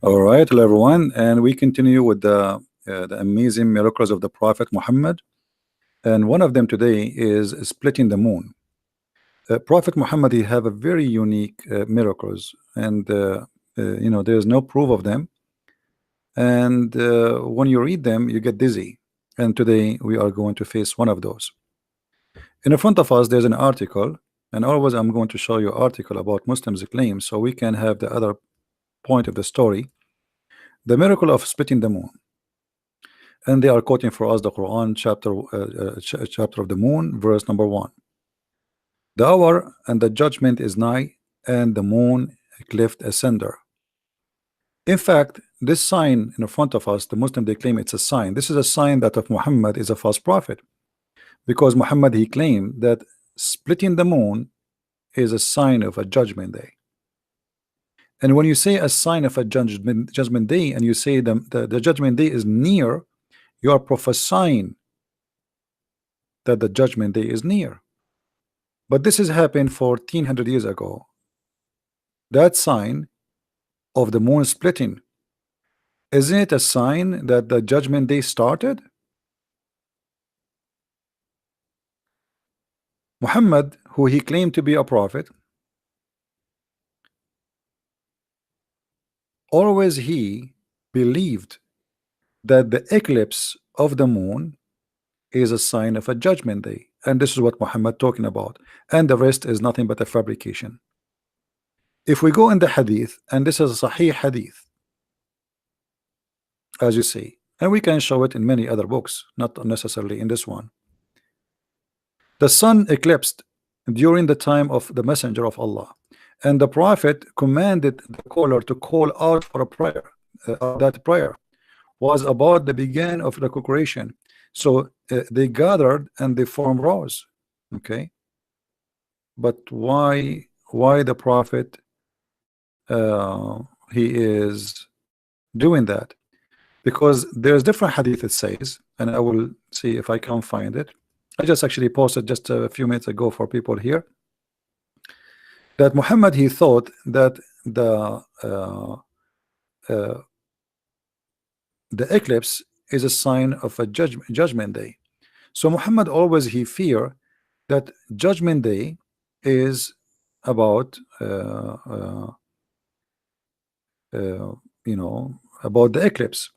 All right, hello everyone, and we continue with the amazing miracles of the Prophet Muhammad, and one of them today is splitting the moon. Prophet Muhammad, he have a very unique miracles, and there's no proof of them, and when you read them, you get dizzy. And today we are going to face one of those. In front of us, there's an article, and always I'm going to show you article about Muslims' claims, so we can have the other point of the story. The miracle of splitting the moon, and they are quoting for us the Quran chapter of the moon, verse number 1. The hour and the judgment is nigh, and the moon cleft asunder. In fact, this sign in front of us, the Muslim, they claim it's a sign. This is a sign that of Muhammad is a false prophet, because Muhammad, he claimed that splitting the moon is a sign of a judgment day. And when you say a sign of a judgment day, and you say the judgment day is near, you are prophesying that the judgment day is near. But this has happened 1400 years ago. That sign of the moon splitting, isn't it a sign that the judgment day started? Muhammad, who he claimed to be a prophet, always he believed that the eclipse of the moon is a sign of a judgment day, and this is what Muhammad talking about, and the rest is nothing but a fabrication. If we go in the hadith, and this is a sahih hadith, as you see, and we can show it in many other books, not necessarily in this one. The sun eclipsed during the time of the messenger of Allah, and the prophet commanded the caller to call out for a prayer. That prayer was about the beginning of the creation. So they gathered and they formed rows. Okay, but why the prophet he is doing that? Because there's different hadith it says, and I will see if I can find it. I just actually posted just a few minutes ago for people here, that Muhammad, he thought that the eclipse is a sign of a judgment day. So Muhammad always he fear that judgment day is about about the eclipse.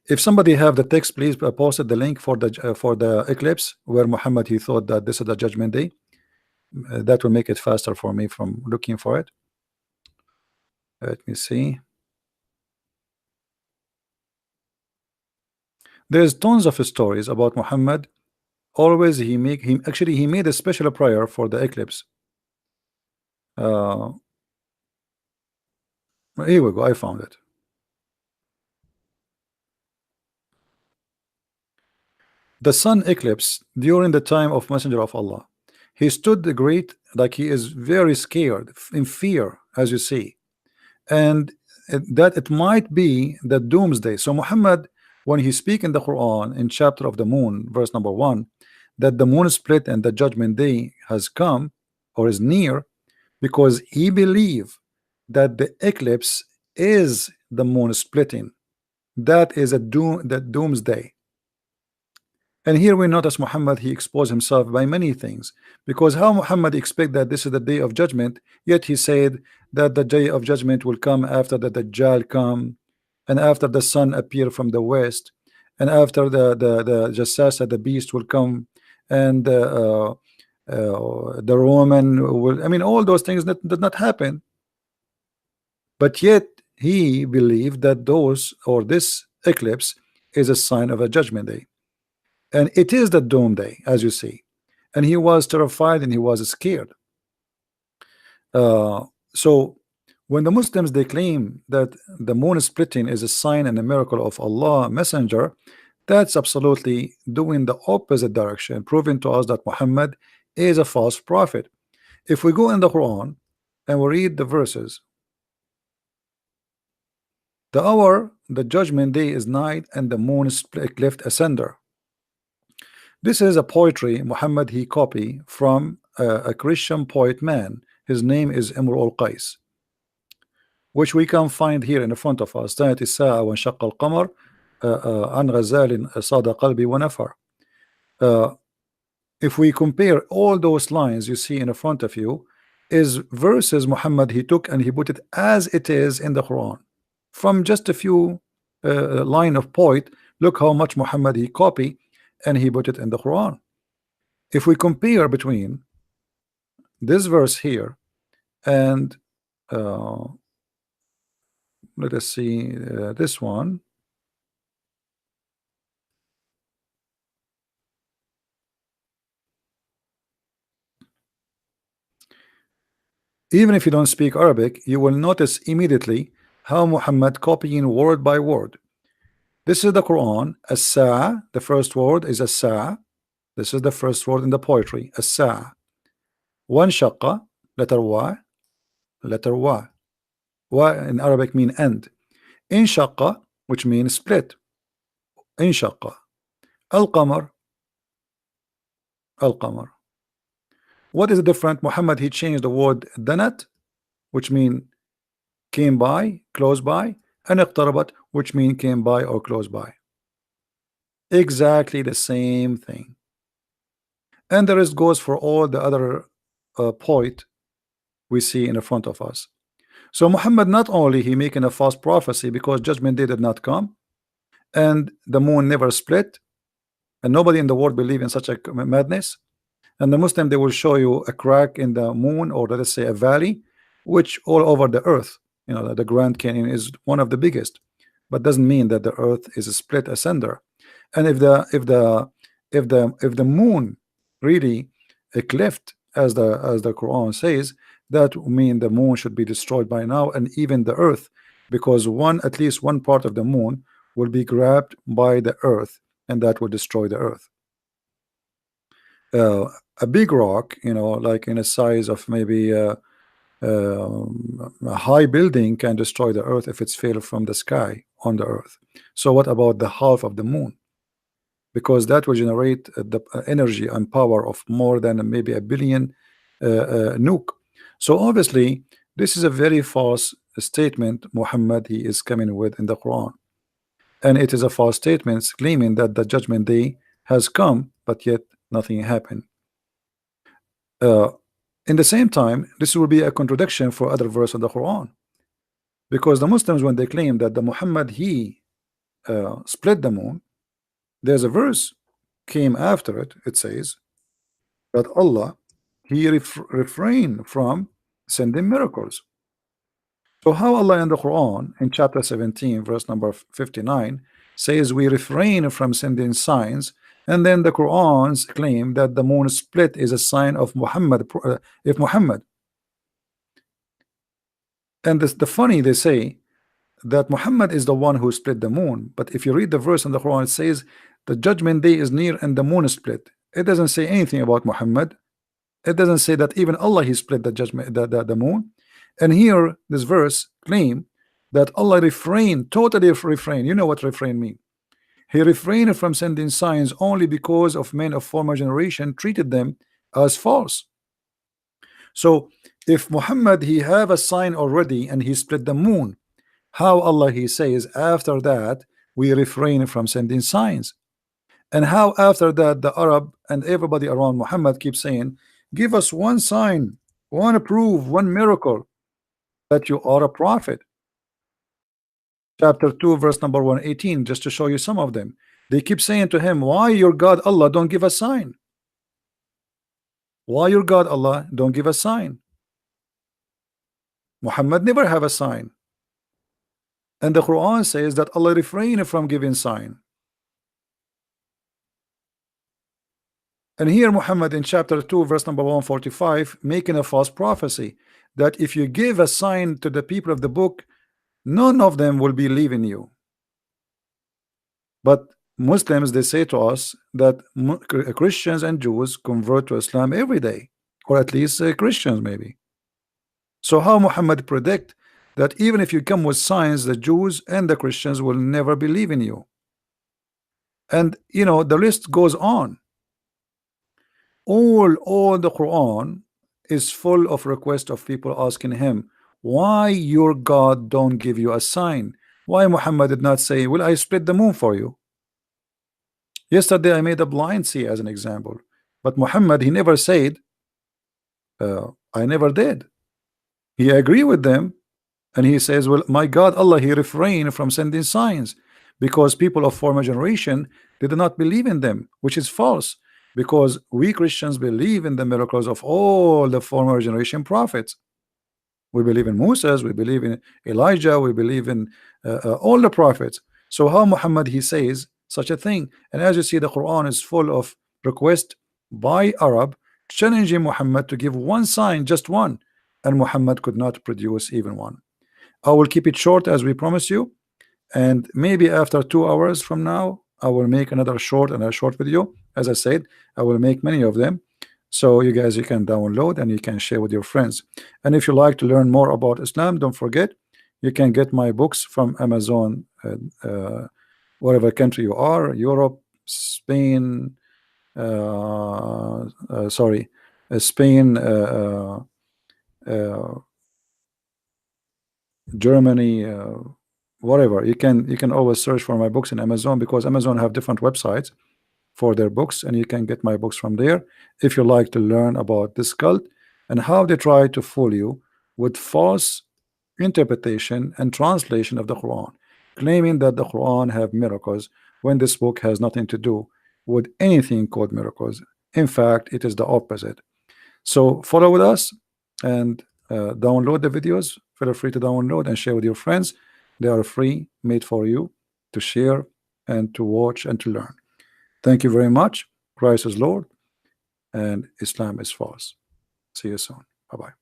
If somebody have the text, please post the link for the eclipse where Muhammad he thought that this is the judgment day. That will make it faster for me from looking for it. Let me see. There's tons of stories about Muhammad. Always he made a special prayer for the eclipse. Here we go. I found it. The sun eclipse during the time of Messenger of Allah. He stood great, like he is very scared, in fear, as you see, and that it might be the doomsday. So Muhammad, when he speak in the Quran in chapter of the moon, verse number 1, that the moon split and the judgment day has come or is near, because he believe that the eclipse is the moon splitting. That is the doomsday. And here we notice Muhammad, he exposed himself by many things, because how Muhammad expect that this is the day of judgment, yet he said that the day of judgment will come after the Dajjal come, and after the sun appear from the west, and after the Jassasa, the beast, will come, and the Roman will, I mean, all those things that did not happen. But yet he believed that this eclipse is a sign of a judgment day. And it is the doom day, as you see. And he was terrified and he was scared. So when the Muslims, they claim that the moon splitting is a sign and a miracle of Allah messenger, that's absolutely doing the opposite direction, proving to us that Muhammad is a false prophet. If we go in the Quran and we read the verses, The hour, the judgment day is night, and the moon is cleft asunder. This is a poetry Muhammad he copy from a Christian poet man. His name is Imr al-Qais, which we can find here in front of us. ثانية الساعة وانشق القمر عن غزال صاد قلبي ونفر. If we compare all those lines you see in front of you, is verses Muhammad he took and he put it as it is in the Quran from just a few line of poet. Look how much Muhammad he copy and he put it in the Quran. If we compare between this verse here and let us see this one. Even if you don't speak Arabic, you will notice immediately how Muhammad copying word by word. This is the Quran. As-Sa'a, the first word is As-Sa'a. This is the first word in the poetry. As-Sa'a. Wanshaqqa, letter Y, letter Y. Y in Arabic mean end. Inshaqqa, which means split. Inshaqqa. Al-Qamar, Al-Qamar. What is the different? Muhammad he changed the word danat, which mean came by, close by, and iqtarabat, which mean came by or close by. Exactly the same thing. And the rest goes for all the other poet we see in the front of us. So Muhammad not only he making a false prophecy because judgment day did not come, and the moon never split, and nobody in the world believe in such a madness. And the Muslim they will show you a crack in the moon, or let us say a valley, which all over the earth, you know, the Grand Canyon is one of the biggest, but doesn't mean that the earth is split asunder. And if the moon really a cleft, as the Quran says, that mean the moon should be destroyed by now, and even the earth, because at least one part of the moon will be grabbed by the earth, and that will destroy the earth. A big rock, you know, like in a size of maybe a high building, can destroy the earth if it's fell from the sky on the earth. So what about the half of the moon? Because that will generate the energy and power of more than maybe a billion nuke. So obviously this is a very false statement Muhammad he is coming with in the Quran, and it is a false statement claiming that the judgment day has come, but yet nothing happened. In the same time, this will be a contradiction for other verse of the Quran, because the Muslims, when they claim that the Muhammad he split the moon, there's a verse came after it. It says that Allah he refrained from sending miracles. So how Allah in the Quran in chapter 17 verse number 59 says we refrain from sending signs, and then the Quran's claim that the moon split is a sign of Muhammad, if Muhammad. And the funny, they say that Muhammad is the one who split the moon, but if you read the verse in the Quran, it says the judgment day is near and the moon is split. It doesn't say anything about Muhammad. It doesn't say that even Allah he split the judgment, the moon. And here this verse claim that Allah totally refrain. You know what refrain mean? He refrained from sending signs only because of men of former generation treated them as false. So if Muhammad he have a sign already and he split the moon, how Allah he says after that we refrain from sending signs? And how after that the Arab and everybody around Muhammad keep saying, give us one sign, one proof, one miracle that you are a prophet. Chapter 2 verse number 118, just to show you some of them. They keep saying to him, why your God Allah don't give a sign? Why your God Allah don't give a sign? Muhammad never have a sign. And the Quran says that Allah refrained from giving sign. And here Muhammad in chapter 2 verse number 145 making a false prophecy that if you give a sign to the people of the book, none of them will believe in you. But Muslims, they say to us that Christians and Jews convert to Islam every day, or at least Christians maybe. So how Muhammad predict that even if you come with signs, the Jews and the Christians will never believe in you. And you know, the list goes on. All the Quran is full of requests of people asking him, why your God don't give you a sign? Why Muhammad did not say, will I split the moon for you? Yesterday I made a blind see as an example, but Muhammad, he never said, I never did. He agreed with them, and he says, well, my God Allah, he refrained from sending signs because people of former generation did not believe in them, which is false, because we Christians believe in the miracles of all the former generation prophets. We believe in Moses, we believe in Elijah, we believe in all the prophets. So how Muhammad he says such a thing? And as you see, the Quran is full of requests by Arab challenging Muhammad to give one sign, just one, and Muhammad could not produce even one. I will keep it short as we promise you, and maybe after 2 hours from now I will make another short video. As I said, I will make many of them, so you guys, you can download and you can share with your friends. And if you like to learn more about Islam, don't forget you can get my books from Amazon, whatever country you are, Europe, Spain, Spain, Germany, whatever. You can always search for my books in Amazon, because Amazon have different websites for their books, and you can get my books from there if you like to learn about this cult and how they try to fool you with false interpretation and translation of the Quran, claiming that the Quran have miracles when this book has nothing to do with anything called miracles. In fact, it is the opposite. So follow with us and download the videos. Feel free to download and share with your friends. They are free, made for you to share and to watch and to learn. Thank you very much. Christ is Lord and Islam is false. See you soon. Bye-bye.